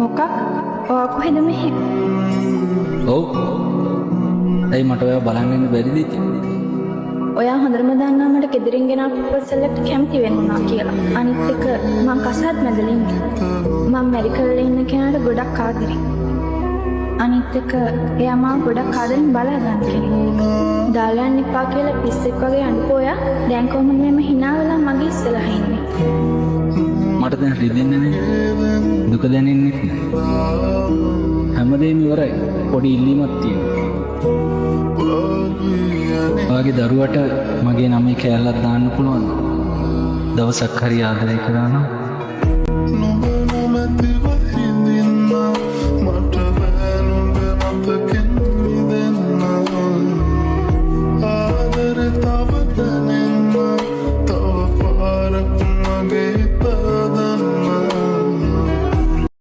මොකක්? ඔයා කොහෙද මෙහෙ? ඔව්. ඇයි මට ඔයාව බලන්න ඉන්න බැරිද ඉතින්? ඔයා හොඳටම දන්නා මට ගෙදරින් ගෙනාපු ප්‍රොෆෙසර්ලට කැමති වෙන්නුනා කියලා. අනිත් එක මං කසාත් මැදලා ඉන්නේ. මං මෙඩිකල් ඉන්න කෙනාට ගොඩක් ආදරේ. අනිත් එක එයා මාව ගොඩක් ආදරෙන් බලා ගන්න කෙනෙක්. දාලා යන්න එපා කියලා පිස්සෙක් වගේ අඬපු ඔයා දැන් කොහොමද මෙහෙම hina වෙලා මගේ ඉස්සරහ ඉන්නේ? මට දැන් රිදෙන්නේ නැහැ. දුක දැනෙන්නේ නැහැ. හැමදේම ඉවරයි. පොඩි ඉල්ලීමක් තියෙනවා. ඔයාගේ දරුවට මගේ නමේ කෑල්ලක් දාන්න පුළුවන්. දවසක් හරි ආදරය කරා නම්